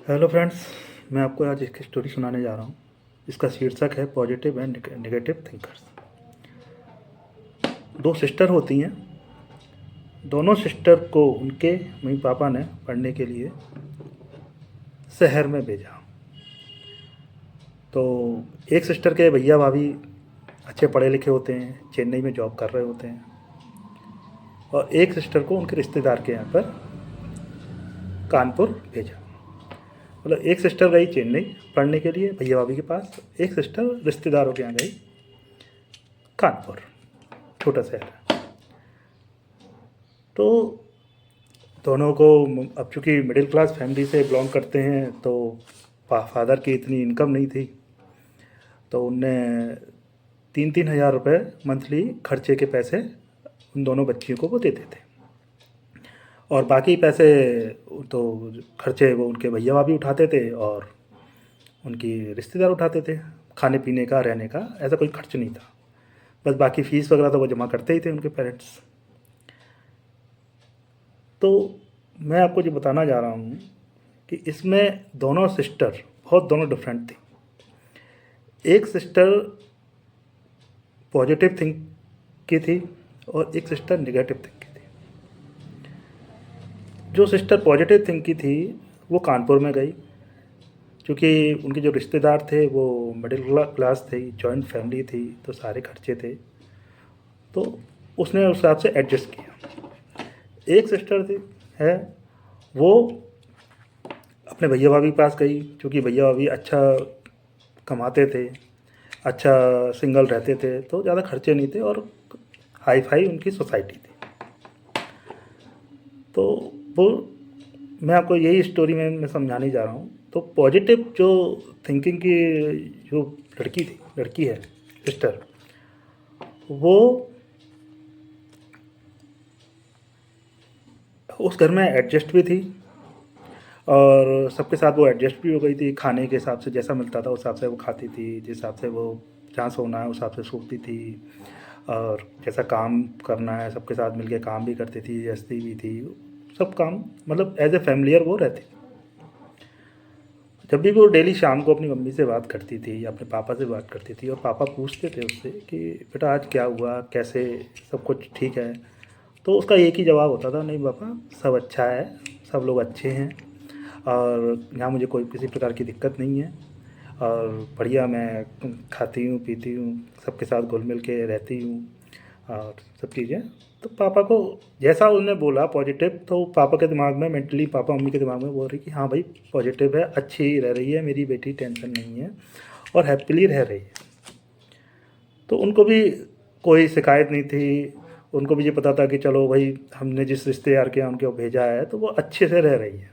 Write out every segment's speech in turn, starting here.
Hello friends, मैं आपको आज एक स्टोरी सुनाने जा रहा हूँ। इसका शीर्षक है पॉजिटिव एंड नेगेटिव थिंकर्स। दो सिस्टर होती हैं। दोनों सिस्टर को उनके मम्मी पापा ने पढ़ने के लिए शहर में भेजा। तो एक सिस्टर के भैया भाभी अच्छे पढ़े लिखे होते हैं, चेन्नई में जॉब कर रहे होते हैं। और एक सिस्टर को उनके रिश्तेदार के यहाँ पर कानपुर भेजा। मतलब एक सिस्टर गई चेन्नई पढ़ने के लिए भैया भाभी के पास, एक सिस्टर रिश्तेदारों के यहाँ गई कानपुर, छोटा शहर है। तो दोनों को, अब चूँकि मिडिल क्लास फैमिली से बिलोंग करते हैं, तो फादर की इतनी इनकम नहीं थी। तो उनने 3-3 हज़ार रुपये मंथली खर्चे के पैसे उन दोनों बच्चियों को वो देते थे। और बाकी पैसे तो खर्चे वो उनके भैया भाभी उठाते थे और उनकी रिश्तेदार उठाते थे। खाने पीने का, रहने का ऐसा कोई खर्च नहीं था। बस बाकी फ़ीस वगैरह तो वो जमा करते ही थे उनके पेरेंट्स। तो मैं आपको जो बताना जा रहा हूँ कि इसमें दोनों सिस्टर दोनों डिफरेंट थी। एक सिस्टर पॉजिटिव थिंक की थी और एक सिस्टर नेगेटिव थिंक की थी। जो सिस्टर पॉजिटिव थिंक की थी वो कानपुर में गई, क्योंकि उनके जो रिश्तेदार थे वो मिडिल क्लास थे, जॉइंट फैमिली थी, तो सारे खर्चे थे। तो उसने उस हिसाब से एडजस्ट किया। एक सिस्टर थी है वो अपने भैया भाभी के पास गई, क्योंकि भैया भाभी अच्छा कमाते थे, अच्छा सिंगल रहते थे, तो ज़्यादा खर्चे नहीं थे और हाई फाई उनकी सोसाइटी थी। तो वो, मैं आपको यही स्टोरी में मैं समझाने जा रहा हूँ। तो पॉजिटिव जो थिंकिंग की जो लड़की है सिस्टर, वो उस घर में एडजस्ट भी थी और सबके साथ वो एडजस्ट भी हो गई थी। खाने के हिसाब से जैसा मिलता था उस हिसाब से वो खाती थी, जिस हिसाब से वो जहाँ सोना है उस हिसाब से सोती थी। और जैसा काम करना है सबके साथ मिलके काम भी करती थी, हँसती भी थी, सब काम मतलब एज ए फैमिलियर वो रहती। जब भी वो डेली शाम को अपनी मम्मी से बात करती थी या अपने पापा से बात करती थी और पापा पूछते थे उससे कि बेटा आज क्या हुआ, कैसे, सब कुछ ठीक है, तो उसका एक ही जवाब होता था, नहीं पापा सब अच्छा है, सब लोग अच्छे हैं और यहाँ मुझे कोई किसी प्रकार की दिक्कत नहीं है और बढ़िया मैं खाती हूँ पीती हूँ, सबके साथ घुल मिल के रहती हूँ और सब चीज़ें। तो पापा को जैसा उन्होंने बोला पॉजिटिव, तो पापा के दिमाग में मेंटली, पापा मम्मी के दिमाग में बोल रही कि हाँ भाई पॉजिटिव है, अच्छी रह रही है मेरी बेटी, टेंशन नहीं है और हैप्पीली रह रही है। तो उनको भी कोई शिकायत नहीं थी। उनको भी ये पता था कि चलो भाई हमने जिस रिश्तेदार के यहाँ उनके भेजा है तो वो अच्छे से रह रही है।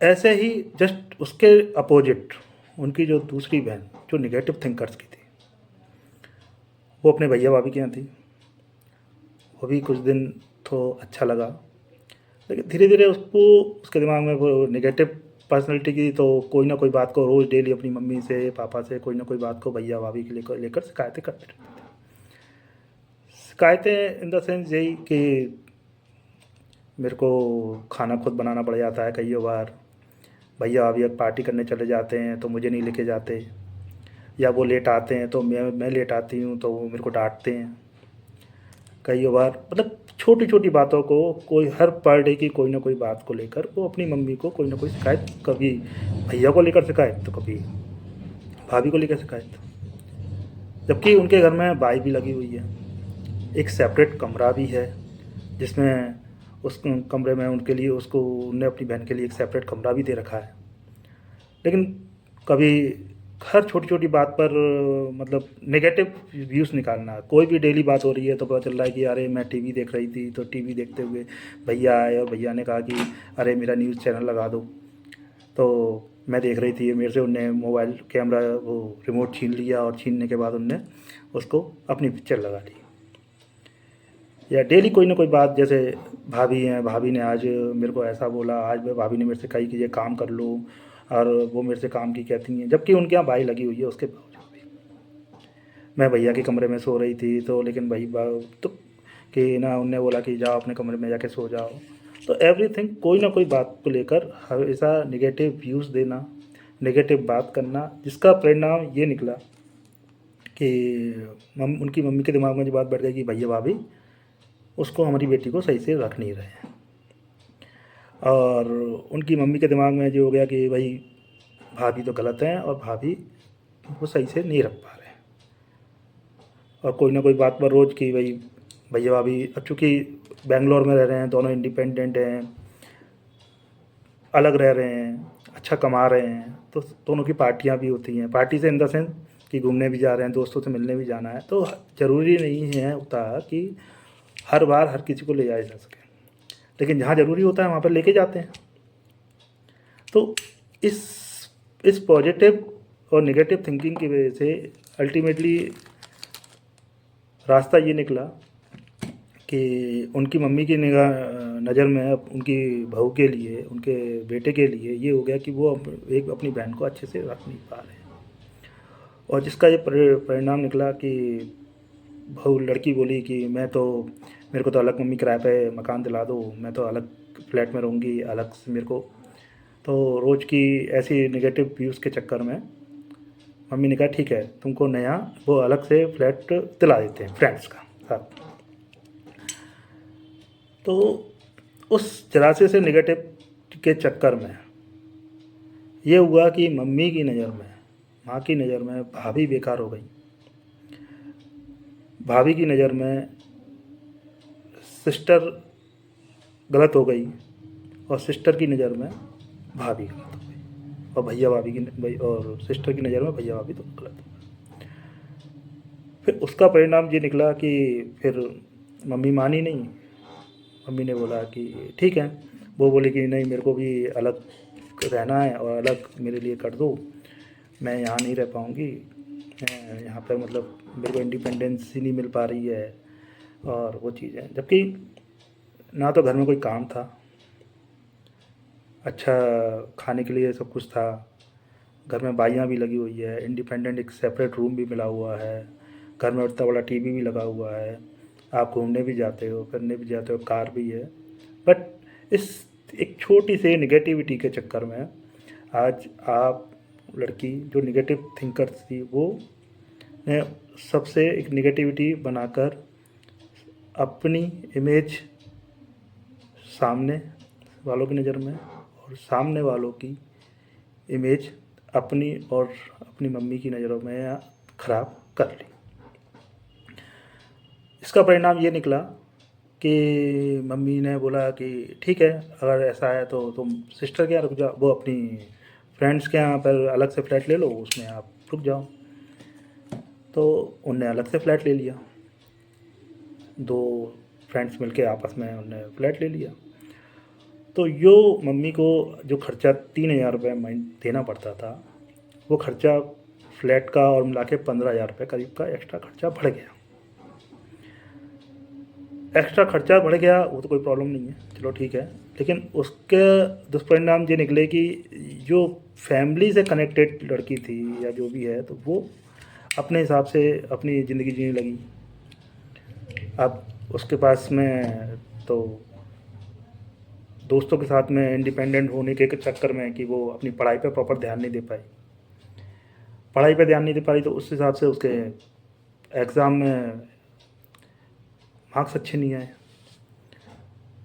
ऐसे ही जस्ट उसके अपोजिट उनकी जो दूसरी बहन जो निगेटिव थिंकर्स की थी, वो अपने भैया भाभी के यहाँ थी। वो भी कुछ दिन तो अच्छा लगा, लेकिन धीरे धीरे उसको, उसके दिमाग में वो निगेटिव पर्सनैलिटी की, तो कोई ना कोई बात को रोज़ डेली अपनी मम्मी से पापा से कोई ना कोई बात को भैया भाभी के लेकर शिकायतें करते रहते थे। शिकायतें इन द सेंस यही कि मेरे को खाना खुद बनाना पड़ जाता है कई बार, भैया भाभी अब पार्टी करने चले जाते हैं तो मुझे नहीं लेके जाते, या वो लेट आते हैं तो मैं लेट आती हूँ तो वो मेरे को डांटते हैं कई बार। मतलब छोटी छोटी बातों को, कोई हर पर डे की कोई ना कोई बात को लेकर वो अपनी मम्मी को कोई ना कोई शिकायत, कभी भैया को लेकर शिकायत तो कभी भाभी को लेकर शिकायत। जबकि उनके घर में बाई भी लगी हुई है, एक सेपरेट कमरा भी है जिसमें उस कमरे में उनके लिए, उसको उनने अपनी बहन के लिए एक सेपरेट कमरा भी दे रखा है। लेकिन कभी हर छोटी छोटी बात पर मतलब नेगेटिव व्यूज़ निकालना। कोई भी डेली बात हो रही है तो पता चल रहा है कि अरे मैं टीवी देख रही थी तो टीवी देखते हुए भैया आए और भैया ने कहा कि अरे मेरा न्यूज़ चैनल लगा दो, तो मैं देख रही थी, मेरे से उनने मोबाइल कैमरा वो रिमोट छीन लिया और छीनने के बाद उनने उसको अपनी पिक्चर लगा ली। या डेली कोई ना कोई बात, जैसे भाभी हैं, भाभी ने आज मेरे को ऐसा बोला, आज भाभी ने मेरे से कही कि ये काम कर लो, और वो मेरे से काम की कहती हैं, जबकि उनके यहाँ बाई लगी हुई है। उसके बावजूद भी मैं भैया के कमरे में सो रही थी, तो लेकिन भाई तो कि ना उनने बोला कि जाओ अपने कमरे में जाके सो जाओ, तो एवरीथिंग कोई ना कोई बात को लेकर हमेशा नेगेटिव व्यूज़ देना, नेगेटिव बात करना, जिसका परिणाम ये निकला कि उनकी मम्मी के दिमाग में जो बात बैठ गई कि भैया भाभी उसको हमारी बेटी को सही से रख नहीं रहे हैं, और उनकी मम्मी के दिमाग में जो हो गया कि भाई भाभी तो गलत हैं और भाभी वो सही से नहीं रख पा रहे हैं। और कोई ना कोई बात पर रोज़ की भाई भैया भाभी, अब चूँकि बेंगलोर में रह रहे हैं, दोनों इंडिपेंडेंट हैं, अलग रह रहे हैं, अच्छा कमा रहे हैं, तो दोनों की पार्टियां भी होती हैं। पार्टी से इन द सेंस कि घूमने भी जा रहे हैं, दोस्तों से मिलने भी जाना है, तो ज़रूरी नहीं है होता कि हर बार हर किसी को ले जाया जा सके, लेकिन जहाँ ज़रूरी होता है वहाँ पर लेके जाते हैं। तो इस पॉजिटिव और नेगेटिव थिंकिंग की वजह से अल्टीमेटली रास्ता ये निकला कि उनकी मम्मी की नज़र में अब उनकी बहू के लिए, उनके बेटे के लिए ये हो गया कि वो एक अपनी बहन को अच्छे से रख नहीं पा रहे हैं। और जिसका ये परिणाम निकला कि बहू लड़की बोली कि मेरे को तो अलग मम्मी किराए पे मकान दिला दो, मैं तो अलग फ्लैट में रहूँगी, अलग से मेरे को। तो रोज़ की ऐसी नेगेटिव व्यूज़ के चक्कर में मम्मी ने कहा ठीक है, तुमको नया वो अलग से फ्लैट दिला देते हैं फ्रेंड्स का साथ। तो उस जरासे से नेगेटिव के चक्कर में ये हुआ कि मम्मी की नज़र में, माँ की नज़र में भाभी बेकार हो गई, भाभी की नज़र में सिस्टर गलत हो गई, और सिस्टर की नज़र में भाभी गलत हो गई, और भैया भाभी की और सिस्टर की नज़र में भैया भाभी तो गलत हो गई। फिर उसका परिणाम ये निकला कि फिर मम्मी मानी नहीं। मम्मी ने बोला कि ठीक है, वो बोले कि नहीं मेरे को भी अलग रहना है और अलग मेरे लिए कर दो, मैं यहाँ नहीं रह पाऊँगी, यहाँ पर मतलब मेरे को इंडिपेंडेंस ही नहीं मिल पा रही है और वो चीज़ें। जबकि ना तो घर में कोई काम था, अच्छा खाने के लिए सब कुछ था, घर में बाइयाँ भी लगी हुई है, इंडिपेंडेंट एक सेपरेट रूम भी मिला हुआ है, घर में इतना बड़ा टीवी भी लगा हुआ है, आप घूमने भी जाते हो, फिरने भी जाते हो, कार भी है। बट इस एक छोटी सी नेगेटिविटी के चक्कर में आज आप लड़की जो नेगेटिव थिंकर्स थी वो ने सबसे एक नेगेटिविटी बनाकर अपनी इमेज सामने वालों की नज़र में और सामने वालों की इमेज अपनी और अपनी मम्मी की नज़रों में ख़राब कर ली। इसका परिणाम ये निकला कि मम्मी ने बोला कि ठीक है, अगर ऐसा है तो तुम सिस्टर के यहाँ रुक जाओ, वो अपनी फ्रेंड्स के यहाँ पर अलग से फ्लैट ले लो, उसमें आप रुक जाओ। तो उनने अलग से फ्लैट ले लिया, दो फ्रेंड्स मिलके आपस में उनने फ्लैट ले लिया। तो यो मम्मी को जो खर्चा 3,000 रुपये महीने देना पड़ता था, वो खर्चा फ्लैट का और मिला के 15,000 रुपये करीब का एक्स्ट्रा खर्चा बढ़ गया। एक्स्ट्रा खर्चा बढ़ गया वो तो कोई प्रॉब्लम नहीं है, चलो ठीक है, लेकिन उसके दुष्परिणाम ये निकले कि जो फैमिली से कनेक्टेड लड़की थी या जो भी है, तो वो अपने हिसाब से अपनी ज़िंदगी जीने लगी। अब उसके पास में तो दोस्तों के साथ में इंडिपेंडेंट होने के चक्कर में कि वो अपनी पढ़ाई पे प्रॉपर ध्यान नहीं दे पाई, पढ़ाई पे ध्यान नहीं दे पाई, तो उस हिसाब से उसके एग्ज़ाम में मार्क्स अच्छे नहीं आए।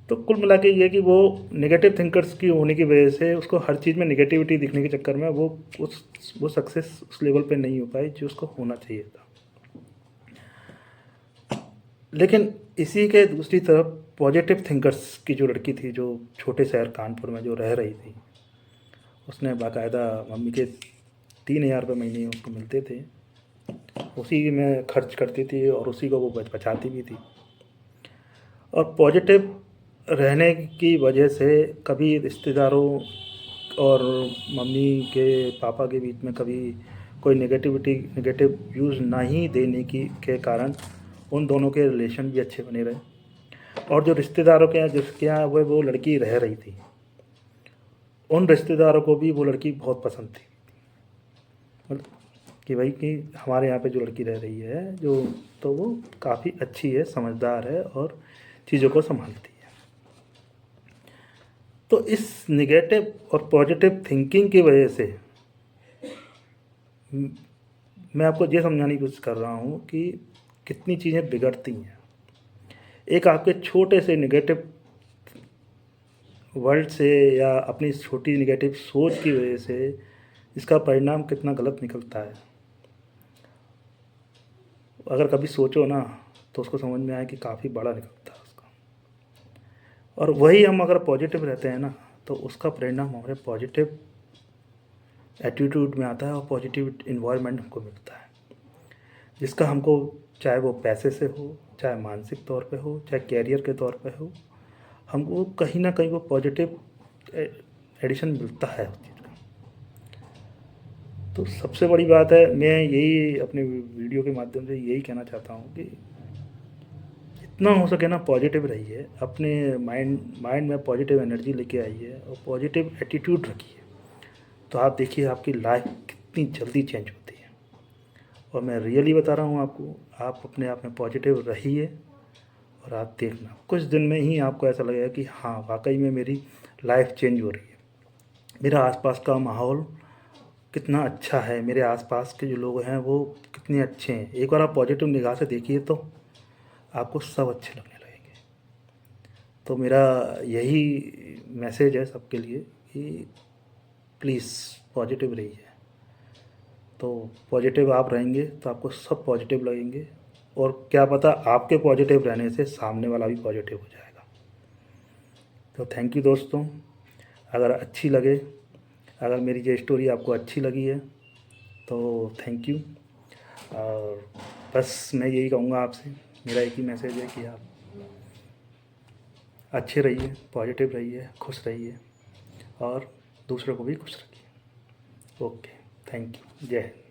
तो कुल मिला के ये कि वो नेगेटिव थिंकर्स की होने की वजह से उसको हर चीज़ में नेगेटिविटी दिखने के चक्कर में वो सक्सेस उस लेवल पे नहीं हो पाई जो उसको होना चाहिए था। लेकिन इसी के दूसरी तरफ पॉजिटिव थिंकर्स की जो लड़की थी, जो छोटे शहर कानपुर में जो रह रही थी, उसने बाकायदा मम्मी के 3,000 रुपये महीने उसको मिलते थे, उसी में खर्च करती थी और उसी को वो बचाती भी थी। और पॉजिटिव रहने की वजह से कभी रिश्तेदारों और मम्मी के पापा के बीच में कभी कोई नेगेटिव व्यूज़ नहीं देने के कारण उन दोनों के रिलेशन भी अच्छे बने रहे। और जो रिश्तेदारों के यहाँ जिसके यहाँ वो लड़की रह रही थी, उन रिश्तेदारों को भी वो लड़की बहुत पसंद थी, मतलब कि भाई कि हमारे यहाँ पे जो लड़की रह रही है जो, तो वो काफ़ी अच्छी है, समझदार है और चीज़ों को संभालती है। तो इस नेगेटिव और पॉजिटिव थिंकिंग की वजह से मैं आपको ये समझाने की कोशिश कर रहा हूँ कि कितनी चीज़ें बिगड़ती हैं। एक आपके छोटे से नेगेटिव वर्ड से या अपनी छोटी नेगेटिव सोच की वजह से इसका परिणाम कितना गलत निकलता है। अगर कभी सोचो ना तो उसको समझ में आए कि काफ़ी बड़ा निकलता है उसका। और वही हम अगर पॉजिटिव रहते हैं ना तो उसका परिणाम हमारे पॉजिटिव एटीट्यूड में आता है और पॉजिटिव इन्वायरमेंट हमको मिलता है, जिसका हमको चाहे वो पैसे से हो, चाहे मानसिक तौर पे हो, चाहे कैरियर के तौर पे हो, हमको कहीं ना कहीं वो पॉजिटिव एडिशन मिलता है उस चीज़ का। तो सबसे बड़ी बात है, मैं यही अपने वीडियो के माध्यम से यही कहना चाहता हूँ कि जितना हो सके ना पॉजिटिव रहिए, अपने माइंड में पॉजिटिव एनर्जी लेके आइए और पॉजिटिव एटीट्यूड रखिए। तो आप देखिए आपकी लाइफ कितनी जल्दी चेंज होती है। और मैं रियली बता रहा हूँ आपको, आप अपने आप में पॉजिटिव रहिए और आप देखना कुछ दिन में ही आपको ऐसा लगेगा कि हाँ वाकई में मेरी लाइफ चेंज हो रही है, मेरा आसपास का माहौल कितना अच्छा है, मेरे आसपास के जो लोग हैं वो कितने अच्छे हैं। एक बार आप पॉजिटिव निगाह से देखिए तो आपको सब अच्छे लगने लगेंगे। तो मेरा यही मैसेज है सबके लिए कि प्लीज़ पॉजिटिव रहिए। तो पॉजिटिव आप रहेंगे तो आपको सब पॉजिटिव लगेंगे, और क्या पता आपके पॉजिटिव रहने से सामने वाला भी पॉजिटिव हो जाएगा। तो थैंक यू दोस्तों। अगर अच्छी लगे, अगर मेरी ये स्टोरी आपको अच्छी लगी है तो थैंक यू। और बस मैं यही कहूँगा आपसे, मेरा एक ही मैसेज है कि आप अच्छे रहिए, पॉजिटिव रहिए, खुश रहिए और दूसरों को भी खुश रखिए। ओके, थैंक यू, जय हिंद।